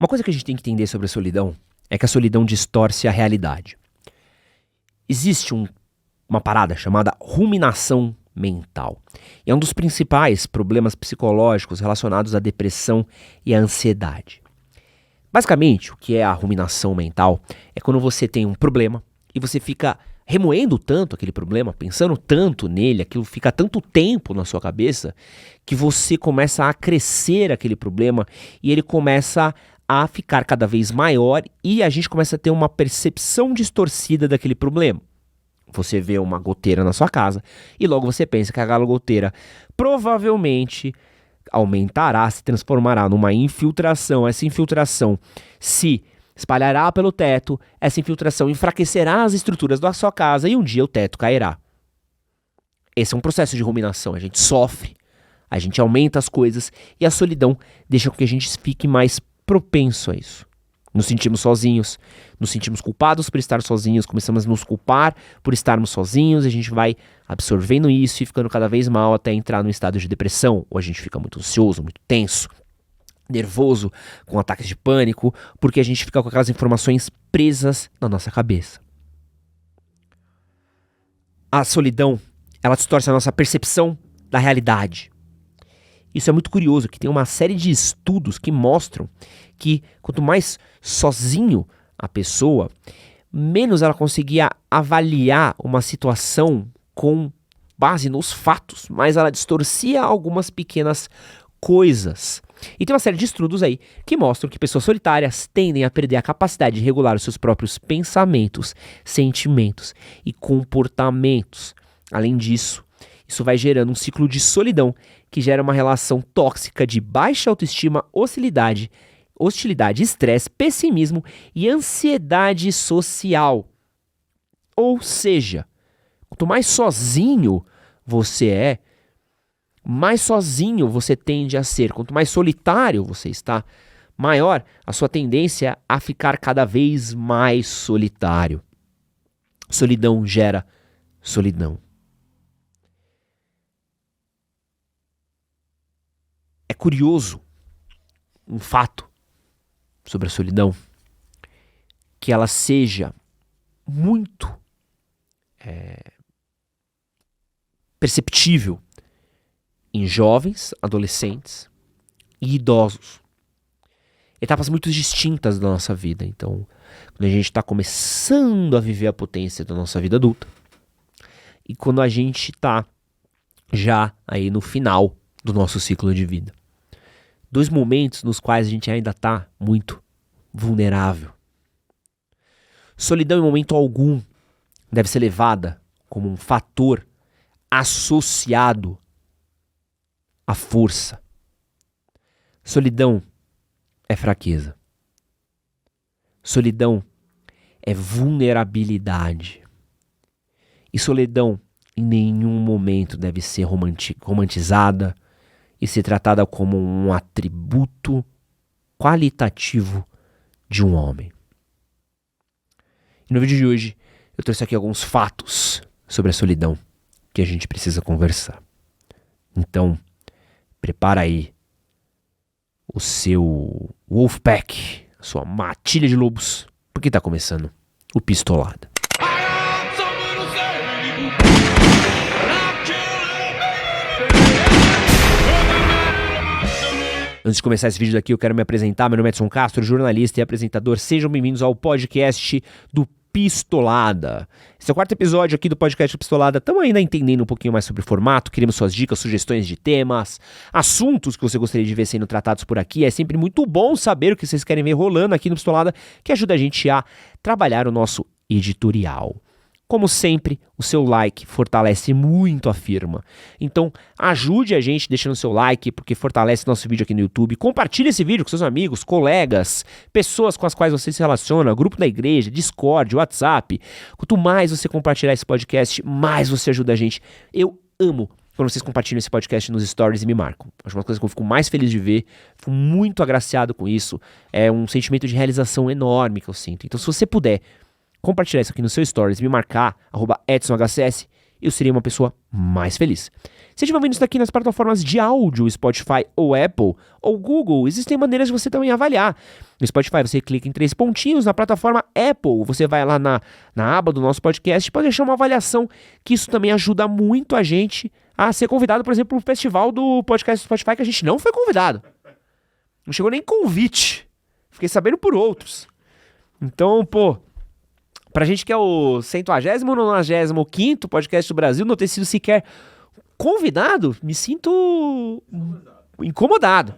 Uma coisa que a gente tem que entender sobre a solidão é que a solidão distorce a realidade. Existe uma parada chamada ruminação mental. E é um dos principais problemas psicológicos relacionados à depressão e à ansiedade. Basicamente, o que é a ruminação mental é quando você tem um problema e você fica remoendo tanto aquele problema, pensando tanto nele, aquilo fica tanto tempo na sua cabeça, que você começa a crescer aquele problema e ele começa a ficar cada vez maior e a gente começa a ter uma percepção distorcida daquele problema. Você vê uma goteira na sua casa e logo você pensa que aquela goteira provavelmente aumentará, se transformará numa infiltração. Essa infiltração se espalhará pelo teto, essa infiltração enfraquecerá as estruturas da sua casa e um dia o teto cairá. Esse é um processo de ruminação, a gente sofre, a gente aumenta as coisas e a solidão deixa com que a gente fique mais propenso a isso. Nos sentimos sozinhos, nos sentimos culpados por estar sozinhos, começamos a nos culpar por estarmos sozinhos, a gente vai absorvendo isso e ficando cada vez mal até entrar num estado de depressão, ou a gente fica muito ansioso, muito tenso, nervoso, com ataques de pânico, porque a gente fica com aquelas informações presas na nossa cabeça. A solidão, ela distorce a nossa percepção da realidade. Isso é muito curioso, que tem uma série de estudos que mostram que quanto mais sozinho a pessoa, menos ela conseguia avaliar uma situação com base nos fatos, mas ela distorcia algumas pequenas coisas. E tem uma série de estudos aí que mostram que pessoas solitárias tendem a perder a capacidade de regular os seus próprios pensamentos, sentimentos e comportamentos. Além disso, isso vai gerando um ciclo de solidão que gera uma relação tóxica de baixa autoestima, hostilidade, estresse, pessimismo e ansiedade social. Ou seja, quanto mais sozinho você é, mais sozinho você tende a ser. Quanto mais solitário você está, maior a sua tendência a ficar cada vez mais solitário. Solidão gera solidão. É curioso um fato sobre a solidão, que ela seja muito perceptível em jovens, adolescentes e idosos. Etapas muito distintas da nossa vida. Então, quando a gente está começando a viver a potência da nossa vida adulta e quando a gente está já aí no final do nosso ciclo de vida. Dois momentos nos quais a gente ainda está muito vulnerável. Solidão em momento algum deve ser levada como um fator associado à força. Solidão é fraqueza. Solidão é vulnerabilidade. E solidão em nenhum momento deve ser romantizada e ser tratada como um atributo qualitativo de um homem. E no vídeo de hoje eu trouxe aqui alguns fatos sobre a solidão que a gente precisa conversar. Então, prepara aí o seu Wolfpack, a sua matilha de lobos, porque está começando o Pistolada. Antes de começar esse vídeo daqui, eu quero me apresentar. Meu nome é Edson Castro, jornalista e apresentador. Sejam bem-vindos ao podcast do Pistolada. Esse é o quarto episódio aqui do podcast Pistolada. Estamos ainda entendendo um pouquinho mais sobre o formato. Queremos suas dicas, sugestões de temas, assuntos que você gostaria de ver sendo tratados por aqui. É sempre muito bom saber o que vocês querem ver rolando aqui no Pistolada, que ajuda a gente a trabalhar o nosso editorial. Como sempre, o seu like fortalece muito a firma. Então, ajude a gente deixando o seu like, porque fortalece nosso vídeo aqui no YouTube. Compartilhe esse vídeo com seus amigos, colegas, pessoas com as quais você se relaciona, grupo da igreja, Discord, WhatsApp. Quanto mais você compartilhar esse podcast, mais você ajuda a gente. Eu amo quando vocês compartilham esse podcast nos stories e me marcam. Acho uma coisa que eu fico mais feliz de ver, fico muito agraciado com isso. É um sentimento de realização enorme que eu sinto. Então, se você puder compartilhar isso aqui no seu stories, me marcar, @EdsonHCS, eu serei uma pessoa mais feliz. Se estiver vendo isso daqui nas plataformas de áudio, Spotify ou Apple ou Google, existem maneiras de você também avaliar. No Spotify você clica em 3 pontinhos, na plataforma Apple você vai lá na aba do nosso podcast e pode deixar uma avaliação, que isso também ajuda muito a gente a ser convidado, por exemplo, para o festival do podcast do Spotify, que a gente não foi convidado. Não chegou nem convite. Fiquei sabendo por outros. Então, pra gente que é o 190º, 95º podcast do Brasil, não ter sido sequer convidado, me sinto incomodado.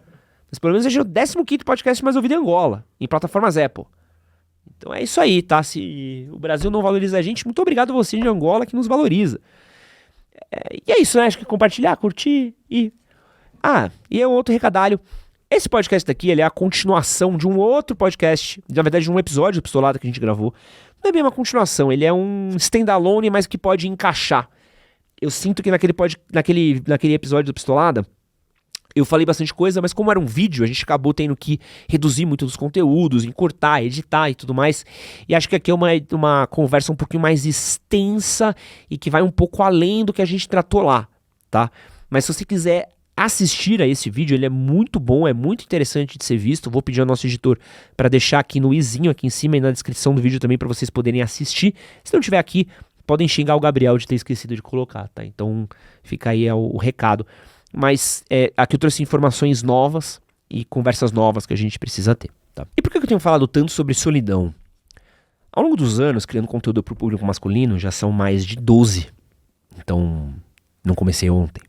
Mas pelo menos seja o 15º podcast mais ouvido em Angola, em plataformas Apple. Então é isso aí, tá? Se o Brasil não valoriza a gente, muito obrigado a você de Angola que nos valoriza. E é isso, né? Acho que compartilhar, curtir e... e é um outro recadalho. Esse podcast daqui, ele é a continuação de um outro podcast, na verdade de um episódio do Pistolada que a gente gravou. Não é bem uma continuação, ele é um standalone, mas que pode encaixar. Eu sinto que naquele episódio do Pistolada, eu falei bastante coisa, mas como era um vídeo, a gente acabou tendo que reduzir muito dos conteúdos, encurtar, editar e tudo mais. E acho que aqui é uma conversa um pouquinho mais extensa e que vai um pouco além do que a gente tratou lá, tá? Mas se você quiser assistir a esse vídeo, ele é muito bom, é muito interessante de ser visto. Vou pedir ao nosso editor para deixar aqui no izinho aqui em cima e na descrição do vídeo também para vocês poderem assistir. Se não tiver aqui, podem xingar o Gabriel de ter esquecido de colocar, tá? Então fica aí o recado. Mas aqui eu trouxe informações novas e conversas novas que a gente precisa ter, tá? E por que eu tenho falado tanto sobre solidão? Ao longo dos anos, criando conteúdo para o público masculino, já são mais de 12. Então, não comecei ontem.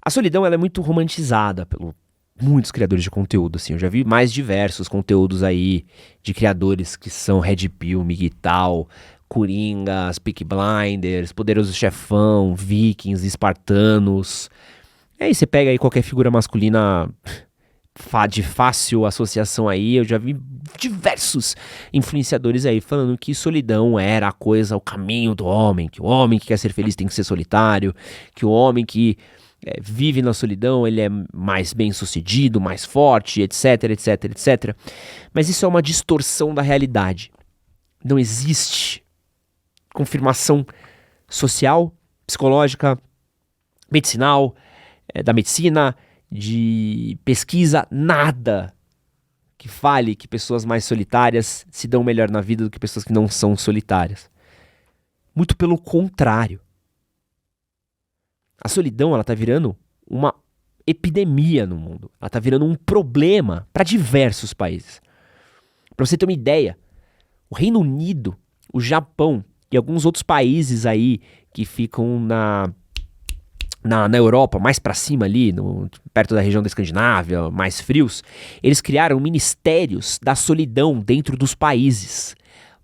A solidão ela é muito romantizada por muitos criadores de conteúdo, assim. Eu já vi mais diversos conteúdos aí de criadores que são Red Pill, Miguel, Coringas, Peaky Blinders, Poderoso Chefão, Vikings, Espartanos. E aí você pega aí qualquer figura masculina de fácil associação aí, eu já vi diversos influenciadores aí falando que solidão era a coisa, o caminho do homem, que o homem que quer ser feliz tem que ser solitário, que o homem que vive na solidão, ele é mais bem-sucedido, mais forte, etc, etc, etc. Mas isso é uma distorção da realidade. Não existe confirmação social, psicológica, medicinal, da medicina, de pesquisa, nada que fale que pessoas mais solitárias se dão melhor na vida do que pessoas que não são solitárias. Muito pelo contrário. A solidão, ela tá virando uma epidemia no mundo. Ela tá virando um problema para diversos países. Para você ter uma ideia, o Reino Unido, o Japão e alguns outros países aí que ficam na Europa, mais para cima ali, perto da região da Escandinávia, mais frios, eles criaram ministérios da solidão dentro dos países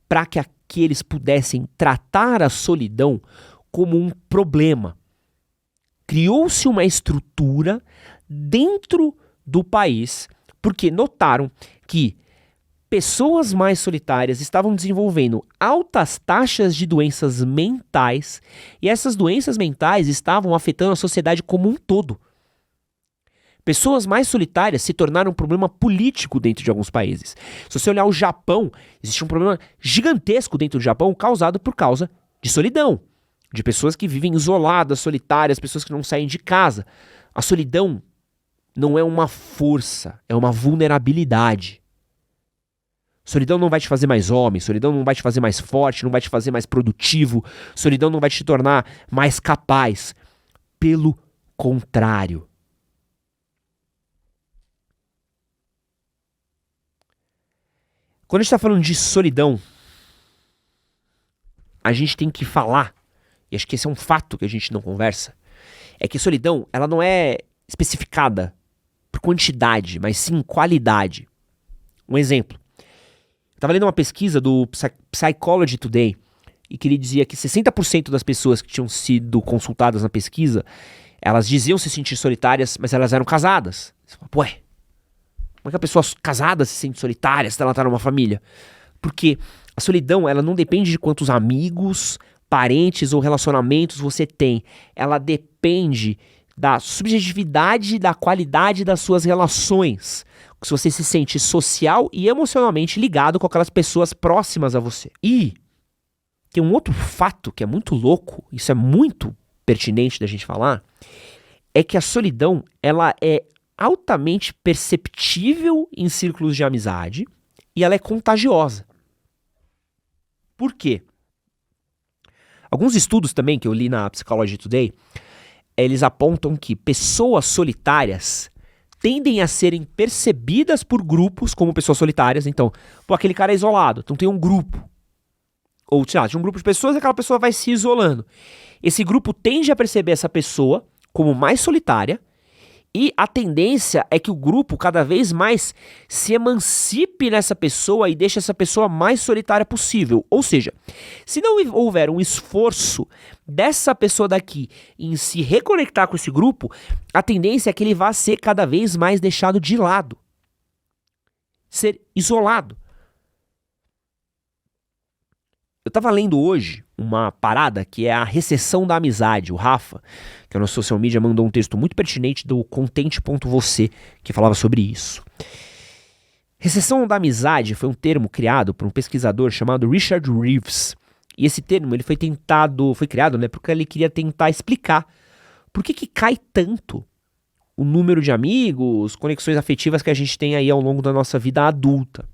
para que eles pudessem tratar a solidão como um problema. Criou-se uma estrutura dentro do país, porque notaram que pessoas mais solitárias estavam desenvolvendo altas taxas de doenças mentais, e essas doenças mentais estavam afetando a sociedade como um todo. Pessoas mais solitárias se tornaram um problema político dentro de alguns países. Se você olhar o Japão, existe um problema gigantesco dentro do Japão causado por causa de solidão. De pessoas que vivem isoladas, solitárias, pessoas que não saem de casa. A solidão não é uma força, é uma vulnerabilidade. Solidão não vai te fazer mais homem, solidão não vai te fazer mais forte, não vai te fazer mais produtivo, solidão não vai te tornar mais capaz. Pelo contrário. Quando a gente está falando de solidão, a gente tem que falar, e acho que esse é um fato que a gente não conversa, é que a solidão, ela não é especificada por quantidade, mas sim qualidade. Um exemplo. Eu estava lendo uma pesquisa do Psychology Today, e que ele dizia que 60% das pessoas que tinham sido consultadas na pesquisa, elas diziam se sentir solitárias, mas elas eram casadas. Você fala, como é que a pessoa casada se sente solitária se ela está numa família? Porque a solidão, ela não depende de quantos amigos, parentes ou relacionamentos você tem. Ela depende da subjetividade, da qualidade das suas relações. Se você se sente social e emocionalmente ligado com aquelas pessoas próximas a você. E tem um outro fato que é muito louco, isso é muito pertinente da gente falar, é que a solidão, ela é altamente perceptível em círculos de amizade e ela é contagiosa. Por quê? Alguns estudos também que eu li na Psychology Today, eles apontam que pessoas solitárias tendem a serem percebidas por grupos como pessoas solitárias. Então, pô, aquele cara é isolado, então tem um grupo. Ou, sei lá, de um grupo de pessoas, aquela pessoa vai se isolando. Esse grupo tende a perceber essa pessoa como mais solitária e a tendência é que o grupo cada vez mais se emancipe nessa pessoa e deixe essa pessoa mais solitária possível. Ou seja, se não houver um esforço dessa pessoa daqui em se reconectar com esse grupo, a tendência é que ele vá ser cada vez mais deixado de lado. Ser isolado. Eu tava lendo hoje uma parada que é a recessão da amizade. O Rafa, que é o nosso social media, mandou um texto muito pertinente do Contente.você que falava sobre isso. Recessão da amizade foi um termo criado por um pesquisador chamado Richard Reeves. E esse termo ele foi criado, porque ele queria tentar explicar por que cai tanto o número de amigos, conexões afetivas que a gente tem aí ao longo da nossa vida adulta.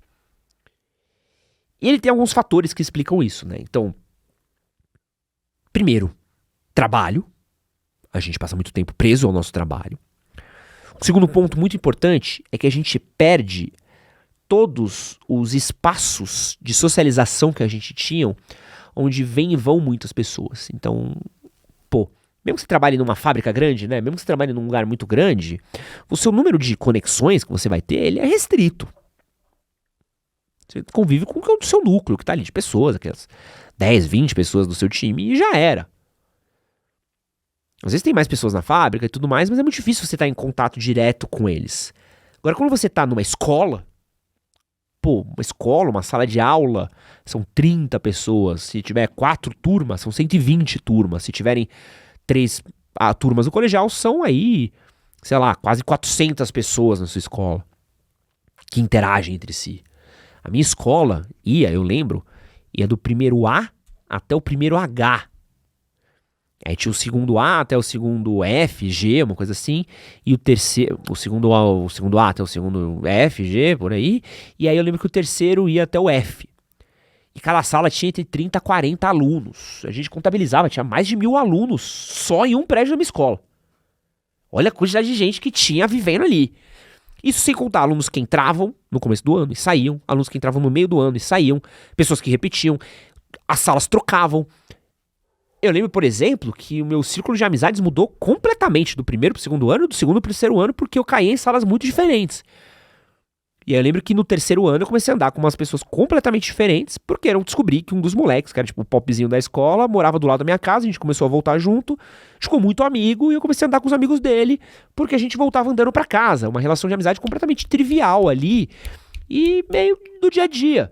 E ele tem alguns fatores que explicam isso, né? Então, primeiro, trabalho. A gente passa muito tempo preso ao nosso trabalho. O segundo ponto muito importante é que a gente perde todos os espaços de socialização que a gente tinha, onde vem e vão muitas pessoas. Então, pô, mesmo que você trabalhe numa fábrica grande, né? Mesmo que você trabalhe num lugar muito grande, o seu número de conexões que você vai ter, ele é restrito. Você convive com o seu núcleo, que tá ali de pessoas, aquelas 10, 20 pessoas do seu time, e já era. Às vezes tem mais pessoas na fábrica e tudo mais, mas é muito difícil você estar em contato direto com eles. Agora, quando você tá numa escola, uma escola, uma sala de aula, são 30 pessoas. Se tiver 4 turmas, são 120 turmas. Se tiverem 3 turmas no colegial, são aí, sei lá, quase 400 pessoas na sua escola que interagem entre si. A minha escola eu lembro, ia do primeiro A até o primeiro H. Aí tinha o segundo A até o segundo F, G, uma coisa assim. E o segundo A até o segundo F, G, por aí. E aí eu lembro que o terceiro ia até o F. E cada sala tinha entre 30 a 40 alunos. A gente contabilizava, tinha mais de 1.000 alunos só em um prédio da minha escola. Olha a quantidade de gente que tinha vivendo ali. Isso sem contar alunos que entravam no começo do ano e saíam, alunos que entravam no meio do ano e saíam, pessoas que repetiam, as salas trocavam. Eu lembro, por exemplo, que o meu círculo de amizades mudou completamente do primeiro pro segundo ano, do segundo pro terceiro ano, porque eu caí em salas muito diferentes. E aí eu lembro que no terceiro ano eu comecei a andar com umas pessoas completamente diferentes, porque eu descobri que um dos moleques, que era tipo o popzinho da escola, morava do lado da minha casa, a gente começou a voltar junto, a gente ficou muito amigo, e eu comecei a andar com os amigos dele, porque a gente voltava andando pra casa, uma relação de amizade completamente trivial ali, e meio do dia a dia.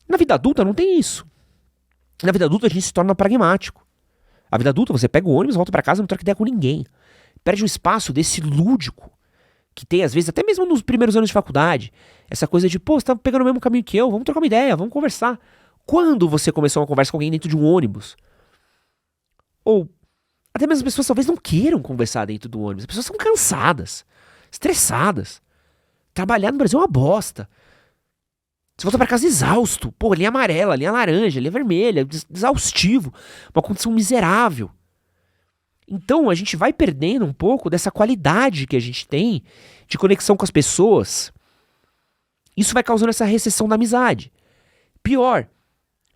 Na vida adulta não tem isso. Na vida adulta a gente se torna pragmático. A vida adulta, você pega o ônibus, volta pra casa, não troca ideia com ninguém. Perde um espaço desse lúdico, que tem, às vezes, até mesmo nos primeiros anos de faculdade, essa coisa de, você tá pegando o mesmo caminho que eu, vamos trocar uma ideia, vamos conversar. Quando você começou uma conversa com alguém dentro de um ônibus? Ou, até mesmo as pessoas talvez não queiram conversar dentro do ônibus. As pessoas são cansadas, estressadas. Trabalhar no Brasil é uma bosta. Você volta pra casa exausto. Linha amarela, linha laranja, linha vermelha, exaustivo. Uma condição miserável. Então a gente vai perdendo um pouco dessa qualidade que a gente tem de conexão com as pessoas. Isso vai causando essa recessão da amizade. Pior,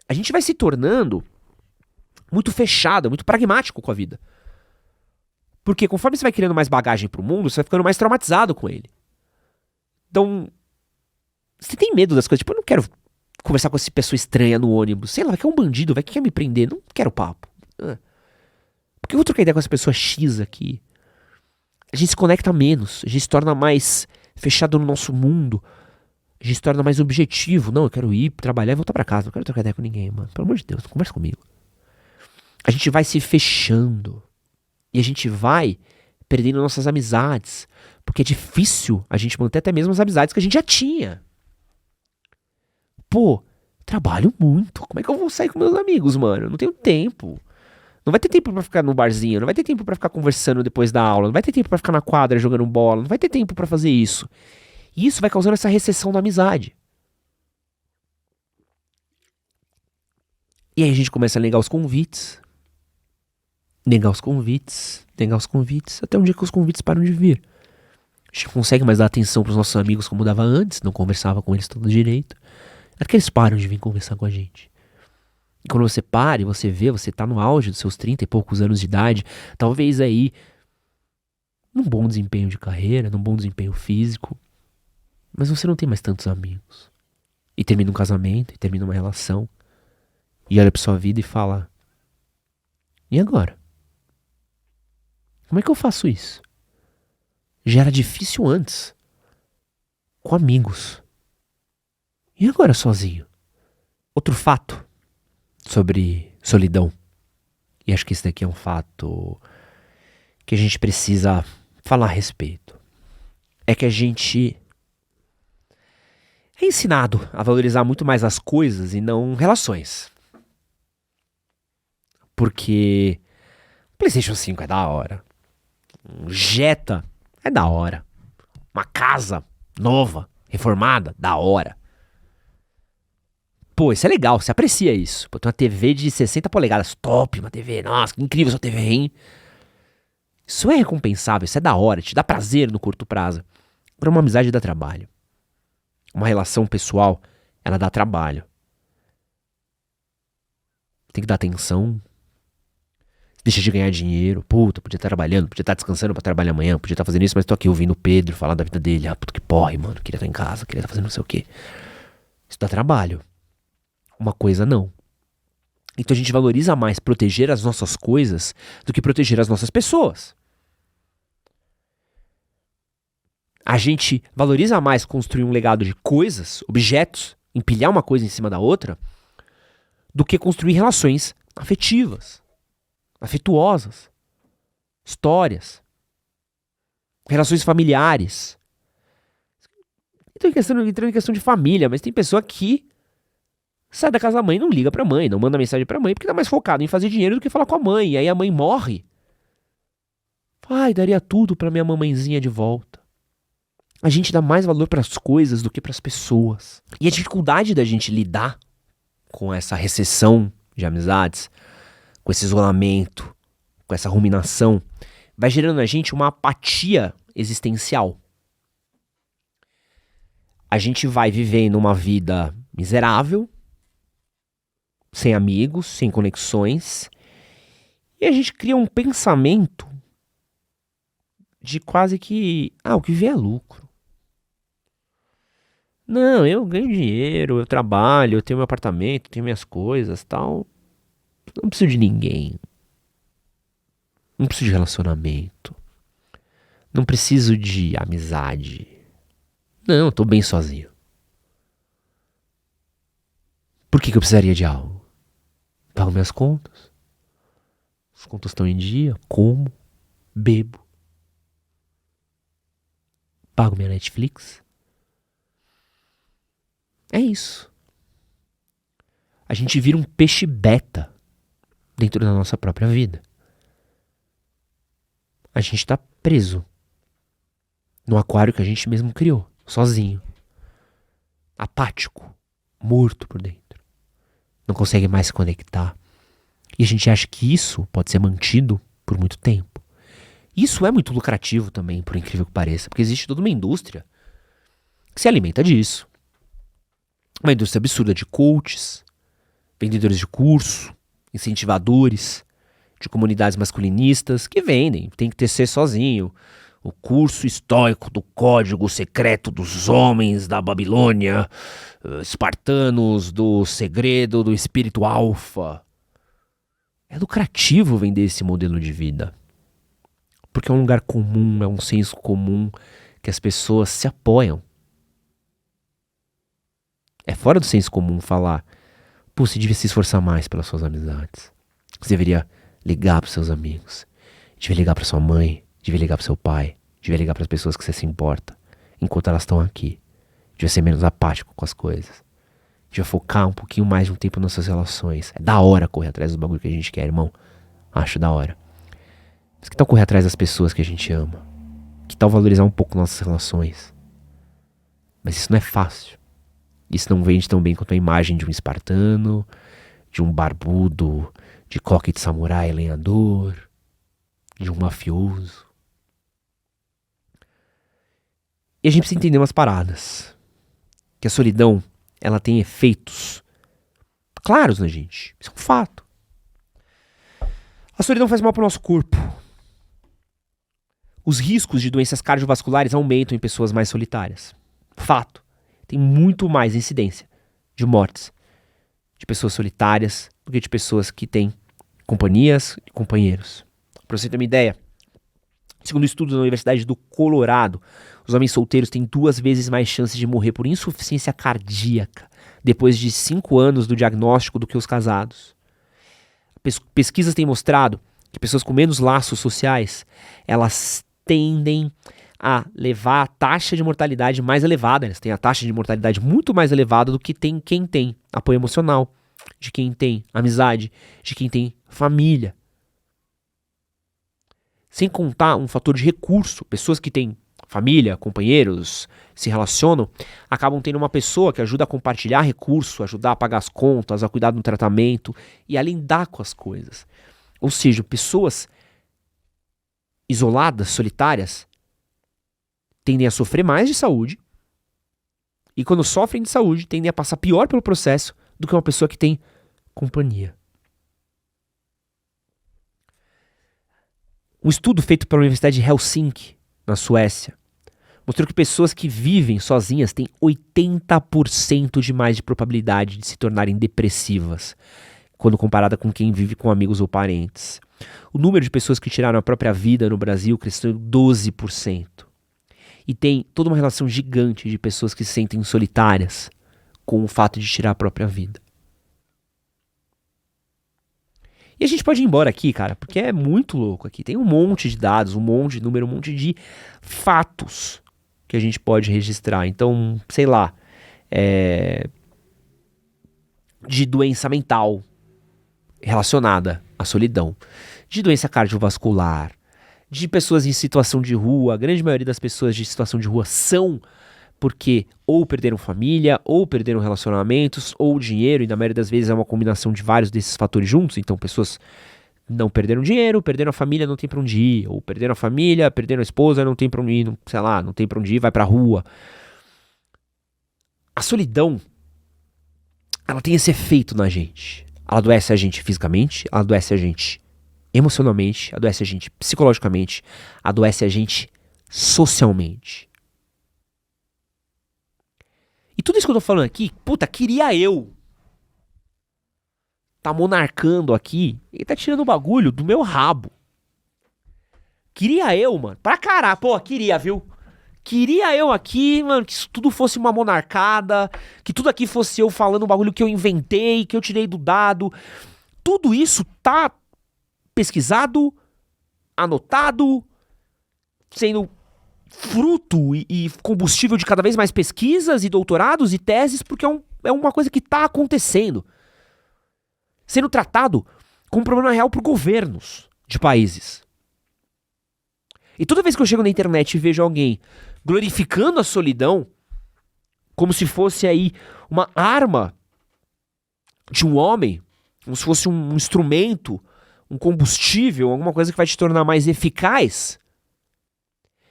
a gente vai se tornando muito fechado, muito pragmático com a vida. Porque conforme você vai criando mais bagagem pro mundo, você vai ficando mais traumatizado com ele. Então, você tem medo das coisas. Eu não quero conversar com essa pessoa estranha no ônibus. Sei lá, vai que é um bandido, vai que quer me prender. Não quero papo. Por que eu vou trocar ideia com essa pessoa X aqui? A gente se conecta menos, a gente se torna mais fechado no nosso mundo, a gente se torna mais objetivo. Não, eu quero ir trabalhar e voltar pra casa, não quero trocar ideia com ninguém, mano. Pelo amor de Deus, não conversa comigo. A gente vai se fechando e a gente vai perdendo nossas amizades, porque é difícil a gente manter até mesmo as amizades que a gente já tinha. Trabalho muito. Como é que eu vou sair com meus amigos, mano? Não tenho tempo. Não vai ter tempo pra ficar no barzinho, não vai ter tempo pra ficar conversando depois da aula, não vai ter tempo pra ficar na quadra jogando bola, não vai ter tempo pra fazer isso. E isso vai causando essa recessão da amizade. E aí a gente começa a negar os convites. Negar os convites, negar os convites, até um dia que os convites param de vir. A gente não consegue mais dar atenção pros nossos amigos como dava antes, não conversava com eles todo direito. É que eles param de vir conversar com a gente. E quando você para e você vê, você tá no auge dos seus 30 e poucos anos de idade, talvez aí, num bom desempenho de carreira, num bom desempenho físico, mas você não tem mais tantos amigos. E termina um casamento, e termina uma relação, e olha pra sua vida e fala: e agora? Como é que eu faço isso? Já era difícil antes, com amigos. E agora sozinho? Outro fato sobre solidão, e acho que esse daqui é um fato que a gente precisa falar a respeito, é que a gente é ensinado a valorizar muito mais as coisas e não relações. Porque PlayStation 5 é da hora, um Jetta é da hora, uma casa nova, reformada, da hora. Pô, isso é legal, você aprecia isso. Pô, tem uma TV de 60 polegadas, top, uma TV, nossa, que incrível essa TV, hein? Isso é recompensável, isso é da hora, te dá prazer no curto prazo. Agora uma amizade dá trabalho. Uma relação pessoal, ela dá trabalho. Tem que dar atenção. Deixa de ganhar dinheiro. Puta, podia estar trabalhando, podia estar descansando pra trabalhar amanhã, podia estar fazendo isso, mas tô aqui ouvindo o Pedro falar da vida dele. Ah, puta que porre, mano, queria estar em casa, queria estar fazendo não sei o quê. Isso dá trabalho. Uma coisa não. Então a gente valoriza mais proteger as nossas coisas do que proteger as nossas pessoas. A gente valoriza mais construir um legado de coisas, objetos, empilhar uma coisa em cima da outra, do que construir relações afetivas, afetuosas, histórias, relações familiares. Entrando em questão de família, mas tem pessoa que sai da casa da mãe e não liga pra mãe, não manda mensagem pra mãe, porque tá mais focado em fazer dinheiro do que falar com a mãe. E aí a mãe morre. Ai, daria tudo pra minha mamãezinha de volta. A gente dá mais valor pras coisas do que pras pessoas. E a dificuldade da gente lidar com essa recessão de amizades, com esse isolamento, com essa ruminação, vai gerando na gente uma apatia existencial. A gente vai vivendo uma vida miserável, sem amigos, sem conexões, e a gente cria um pensamento de quase que, o que vier é lucro. Não, eu ganho dinheiro, eu trabalho, eu tenho meu apartamento, tenho minhas coisas, tal. Não preciso de ninguém. Não preciso de relacionamento. Não preciso de amizade. Não, eu tô bem sozinho. Por que eu precisaria de algo? Pago minhas contas. As contas estão em dia. Como. Bebo. Pago minha Netflix. É isso. A gente vira um peixe beta dentro da nossa própria vida. A gente tá preso no aquário que a gente mesmo criou, sozinho. Apático. Morto por dentro. Não consegue mais se conectar. E a gente acha que isso pode ser mantido por muito tempo. Isso é muito lucrativo também, por incrível que pareça, porque existe toda uma indústria que se alimenta disso. Uma indústria absurda de coaches, vendedores de curso, incentivadores, de comunidades masculinistas que vendem. Tem que ser sozinho. O curso estoico do código secreto dos homens da Babilônia, espartanos do segredo do espírito alfa. É lucrativo vender esse modelo de vida. Porque é um lugar comum, é um senso comum que as pessoas se apoiam. É fora do senso comum falar: pô, você devia se esforçar mais pelas suas amizades. Você deveria ligar para seus amigos. Devia ligar para sua mãe. Devia ligar para seu pai. Devia ligar para as pessoas que você se importa. Enquanto elas estão aqui. Devia ser menos apático com as coisas. devia focar um pouquinho mais de um tempo nas nossas relações. É da hora correr atrás do bagulho que a gente quer, irmão. Acho da hora. Mas que tal correr atrás das pessoas que a gente ama? Que tal valorizar um pouco nossas relações? Mas isso não é fácil. Isso não vende tão bem quanto a imagem de um espartano, de um barbudo, de coque de samurai lenhador, de um mafioso. E a gente precisa entender umas paradas. Que a solidão, ela tem efeitos claros na gente. Isso é um fato. A solidão faz mal pro nosso corpo. Os riscos de doenças cardiovasculares aumentam em pessoas mais solitárias. Fato. Tem muito mais incidência de mortes de pessoas solitárias do que de pessoas que têm companhias e companheiros. Para você ter uma ideia, segundo estudos da Universidade do Colorado, os homens solteiros têm 2 vezes mais chances de morrer por insuficiência cardíaca depois de 5 anos do diagnóstico do que os casados. Pesquisas têm mostrado que pessoas com menos laços sociais, elas tendem a levar a taxa de mortalidade mais elevada. Eles têm a taxa de mortalidade muito mais elevada do que tem quem tem apoio emocional, de quem tem amizade, de quem tem família. Sem contar um fator de recurso. Pessoas que têm família, companheiros, se relacionam, acabam tendo uma pessoa que ajuda a compartilhar recurso, ajudar a pagar as contas, a cuidar do tratamento e a lidar com as coisas. Ou seja, pessoas isoladas, solitárias, tendem a sofrer mais de saúde e quando sofrem de saúde, tendem a passar pior pelo processo do que uma pessoa que tem companhia. Um estudo feito pela Universidade de Helsinki, na Suécia, mostrou que pessoas que vivem sozinhas têm 80% de mais de probabilidade de se tornarem depressivas quando comparada com quem vive com amigos ou parentes. O número de pessoas que tiraram a própria vida no Brasil cresceu 12%. E tem toda uma relação gigante de pessoas que se sentem solitárias com o fato de tirar a própria vida. E a gente pode ir embora aqui, cara, porque é muito louco aqui. Tem um monte de dados, um monte de número, um monte de fatos que a gente pode registrar. Então, sei lá, de doença mental relacionada à solidão, de doença cardiovascular, de pessoas em situação de rua. A grande maioria das pessoas de situação de rua são porque ou perderam família, ou perderam relacionamentos, ou dinheiro, e na maioria das vezes é uma combinação de vários desses fatores juntos. Então pessoas não perderam dinheiro, perderam a família, não tem pra onde ir, ou perderam a família, perderam a esposa, não tem pra onde ir, não, sei lá, não tem pra onde ir, vai pra rua. A solidão, ela tem esse efeito na gente. Ela adoece a gente fisicamente, ela adoece a gente emocionalmente, adoece a gente psicologicamente, adoece a gente socialmente. E tudo isso que eu tô falando aqui, puta, queria eu tá monarcando aqui e tá tirando o bagulho do meu rabo. Queria eu, mano, pra caralho, pô, queria, viu? Queria eu aqui, mano, que isso tudo fosse uma monarcada, que tudo aqui fosse eu falando um bagulho que eu inventei, que eu tirei do dado. Tudo isso tá pesquisado, anotado, sendo fruto e combustível de cada vez mais pesquisas e doutorados e teses, porque é uma coisa que tá acontecendo. Sendo tratado como um problema real por governos de países. E toda vez que eu chego na internet e vejo alguém glorificando a solidão, como se fosse aí uma arma de um homem, como se fosse um instrumento, um combustível, alguma coisa que vai te tornar mais eficaz,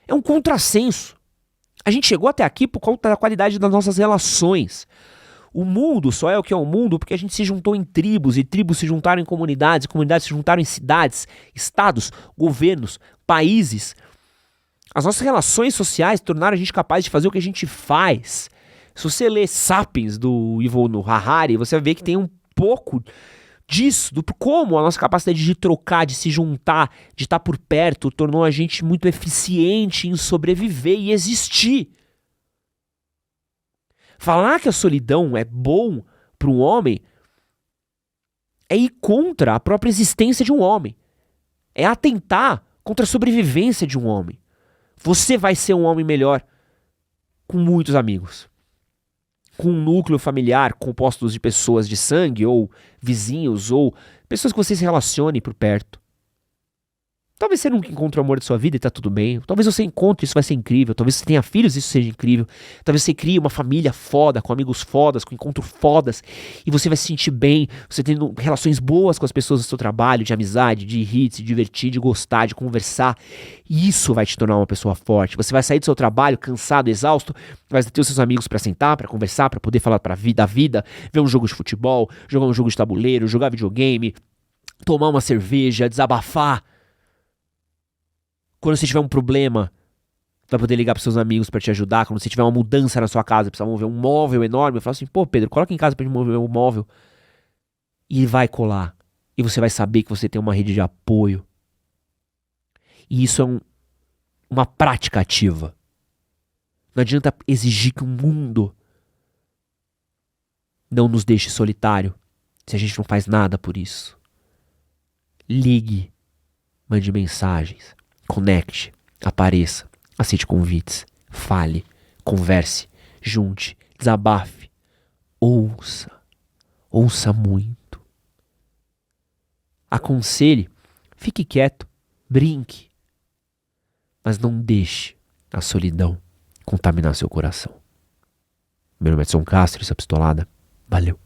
é um contrassenso. A gente chegou até aqui por conta da qualidade das nossas relações. O mundo só é o que é o mundo porque a gente se juntou em tribos, e tribos se juntaram em comunidades, e comunidades se juntaram em cidades, estados, governos, países. As nossas relações sociais tornaram a gente capaz de fazer o que a gente faz. Se você ler Sapiens, do Yuval Noah Harari, você vai ver que tem um pouco disso, do como a nossa capacidade de trocar, de se juntar, de estar por perto, tornou a gente muito eficiente em sobreviver e existir. Falar que a solidão é bom para um homem é ir contra a própria existência de um homem. É atentar contra a sobrevivência de um homem. Você vai ser um homem melhor com muitos amigos. com um núcleo familiar composto de pessoas de sangue, ou vizinhos, ou pessoas que você se relacione por perto. Talvez você nunca encontre o amor da sua vida e tá tudo bem. Talvez você encontre, isso vai ser incrível. Talvez você tenha filhos, isso seja incrível. Talvez você crie uma família foda, com amigos fodas, com encontros fodas, e você vai se sentir bem, você tendo relações boas com as pessoas do seu trabalho, de amizade, de rir, de se divertir, de gostar, de conversar. E isso vai te tornar uma pessoa forte. Você vai sair do seu trabalho cansado, exausto, vai ter os seus amigos pra sentar, pra conversar, pra poder falar da vida, ver um jogo de futebol, jogar um jogo de tabuleiro, jogar videogame, tomar uma cerveja, desabafar. Quando você tiver um problema, vai poder ligar pros seus amigos pra te ajudar. Quando você tiver uma mudança na sua casa, precisa mover um móvel enorme, fala assim, pô, Pedro, coloca em casa pra gente mover um móvel. E vai colar. E você vai saber que você tem uma rede de apoio. E isso é uma prática ativa. Não adianta exigir que o mundo não nos deixe solitário se a gente não faz nada por isso. Ligue, mande mensagens, conecte, apareça, aceite convites, fale, converse, junte, desabafe, ouça muito. Aconselhe, fique quieto, brinque, mas não deixe a solidão contaminar seu coração. Meu nome é Edson Castro, essa pistolada. Valeu.